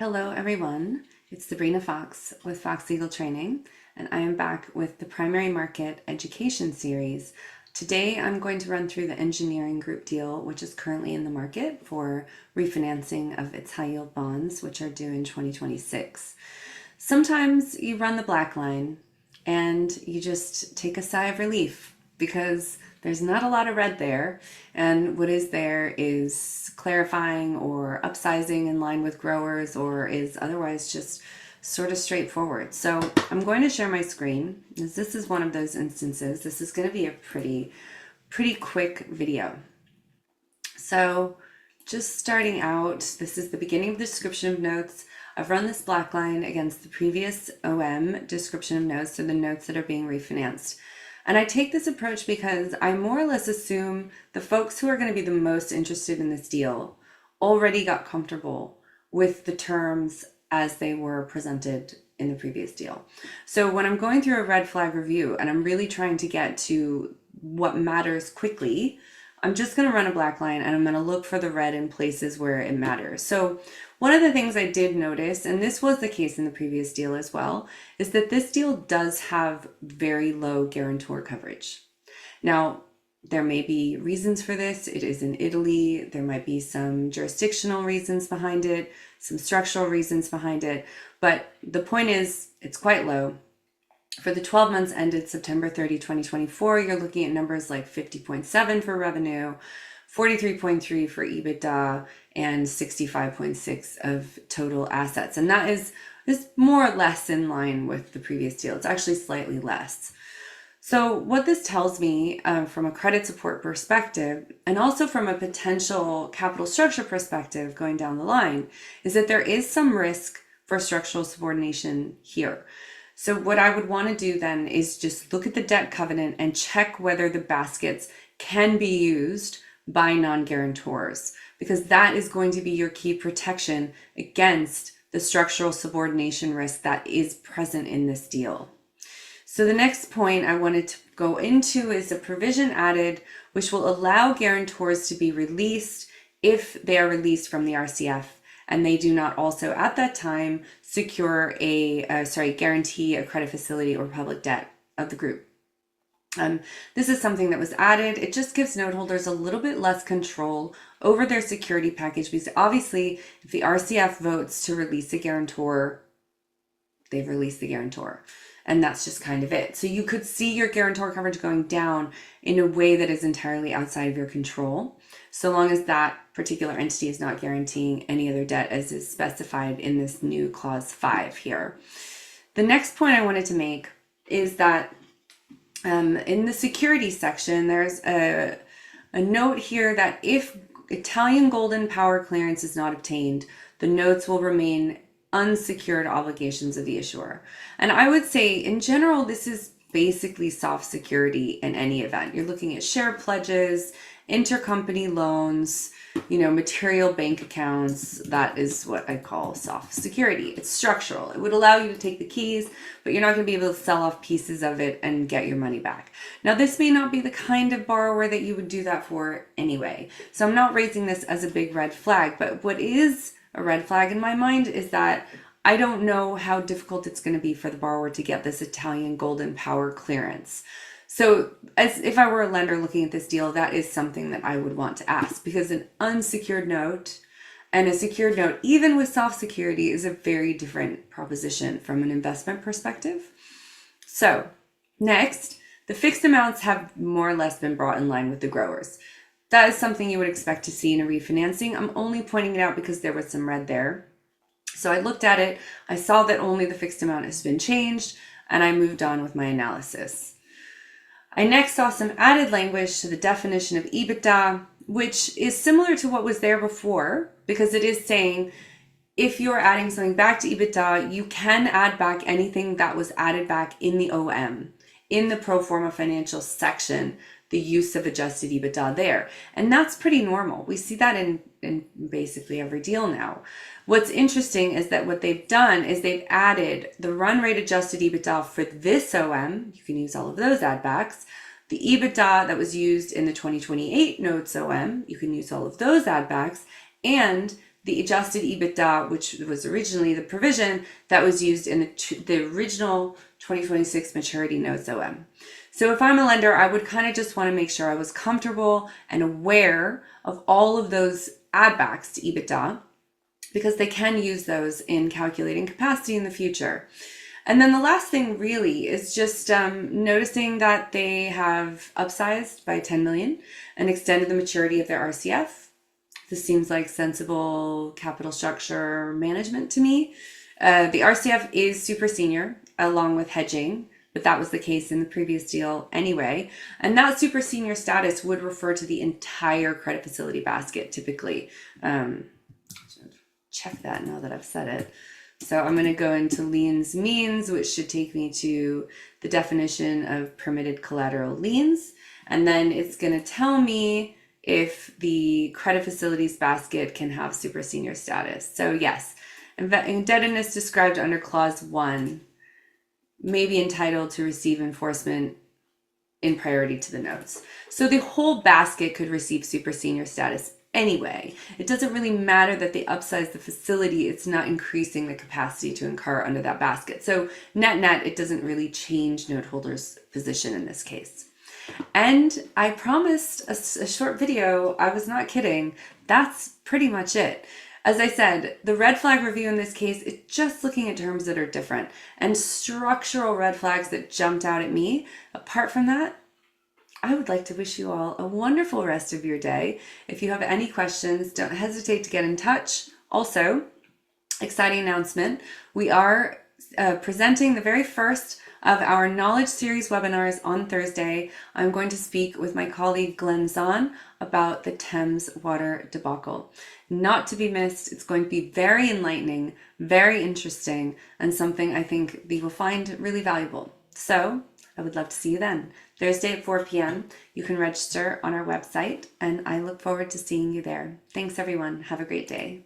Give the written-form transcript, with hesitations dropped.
Hello everyone, it's Sabrina Fox with Fox Legal Training, and I am back with the Primary Market Education Series. Today I'm going to run through the engineering group deal, which is currently in the market for refinancing of its high yield bonds, which are due in 2026. Sometimes you run the black line and you just take a sigh of relief because there's not a lot of red there, and what is there is clarifying or upsizing in line with growers, or is otherwise just sort of straightforward. So I'm going to share my screen, as this is one of those instances. This is going to be a pretty quick video. So just starting out, this is the beginning of the description of notes. I've run this black line against the previous OM description of notes, so the notes that are being refinanced. And I take this approach because I more or less assume the folks who are going to be the most interested in this deal already got comfortable with the terms as they were presented in the previous deal. So when I'm going through a red flag review and I'm really trying to get to what matters quickly, I'm just going to run a black line and I'm going to look for the red in places where it matters. So one of the things I did notice, and this was the case in the previous deal as well, is that this deal does have very low guarantor coverage. Now, there may be reasons for this. It is in Italy. There might be some jurisdictional reasons behind it, some structural reasons behind it. But the point is, it's quite low. For the 12 months ended September 30, 2024, you're looking at numbers like 50.7 for revenue, 43.3 for EBITDA, and 65.6 of total assets. And that is more or less in line with the previous deal. It's actually slightly less. So what this tells me from a credit support perspective, and also from a potential capital structure perspective going down the line, is that there is some risk for structural subordination here. So what I would want to do then is just look at the debt covenant and check whether the baskets can be used by non-guarantors, because that is going to be your key protection against the structural subordination risk that is present in this deal. So the next point I wanted to go into is a provision added which will allow guarantors to be released if they are released from the RCF and they do not also at that time secure guarantee a credit facility or public debt of the group. This is something that was added. It just gives note holders a little bit less control over their security package, because obviously if the RCF votes to release a guarantor, they've released the guarantor. And that's just kind of it. So you could see your guarantor coverage going down in a way that is entirely outside of your control, so long as that particular entity is not guaranteeing any other debt as is specified in this new clause 5 here. The next point I wanted to make is that in the security section, there's a note here that if Italian golden power clearance is not obtained, the notes will remain unsecured obligations of the issuer. And I would say in general, this is basically soft security in any event. You're looking at share pledges, intercompany loans, material bank accounts. That is what I call soft security. It's structural. It would allow you to take the keys, but you're not going to be able to sell off pieces of it and get your money back. Now, this may not be the kind of borrower that you would do that for anyway. So I'm not raising this as a big red flag, but what is a red flag in my mind is that I don't know how difficult it's going to be for the borrower to get this Italian golden power clearance. So as if I were a lender looking at this deal, that is something that I would want to ask, because an unsecured note and a secured note, even with soft security, is a very different proposition from an investment perspective. So next, the fixed amounts have more or less been brought in line with the growers. That is something you would expect to see in a refinancing. I'm only pointing it out because there was some red there. So I looked at it, I saw that only the fixed amount has been changed, and I moved on with my analysis. I next saw some added language to the definition of EBITDA, which is similar to what was there before, because it is saying if you're adding something back to EBITDA, you can add back anything that was added back in the OM, in the pro forma financial section, the use of adjusted EBITDA there. And that's pretty normal. We see that in basically every deal now. What's interesting is that what they've done is they've added the run rate adjusted EBITDA for this OM. You can use all of those add backs. The EBITDA that was used in the 2028 notes OM, you can use all of those add backs, and the adjusted EBITDA, which was originally the provision that was used in the original 2026 maturity notes OM. So if I'm a lender, I would kind of just want to make sure I was comfortable and aware of all of those add backs to EBITDA, because they can use those in calculating capacity in the future. And then the last thing really is just noticing that they have upsized by 10 million and extended the maturity of their RCF. This seems like sensible capital structure management to me. The RCF is super senior along with hedging, but that was the case in the previous deal anyway. And that super senior status would refer to the entire credit facility basket typically. Check that now that I've said it. So I'm going to go into liens means, which should take me to the definition of permitted collateral liens. And then it's going to tell me if the credit facilities basket can have super senior status. So yes, indebtedness described under clause 1 may be entitled to receive enforcement in priority to the notes. So the whole basket could receive super senior status anyway. It doesn't really matter that they upsize the facility. It's not increasing the capacity to incur under that basket. So net, it doesn't really change note holders' position in this case. And I promised a short video. I was not kidding. That's pretty much it. As I said, the red flag review in this case is just looking at terms that are different and structural red flags that jumped out at me. Apart from that, I would like to wish you all a wonderful rest of your day. If you have any questions, don't hesitate to get in touch. Also, exciting announcement, we are presenting the very first of our Knowledge Series webinars on Thursday. I'm going to speak with my colleague Glenn Zahn about the Thames water debacle. Not to be missed. It's going to be very enlightening, very interesting, and something I think you will find really valuable. So I would love to see you then. Thursday at 4 p.m. You can register on our website, and I look forward to seeing you there. Thanks, everyone. Have a great day.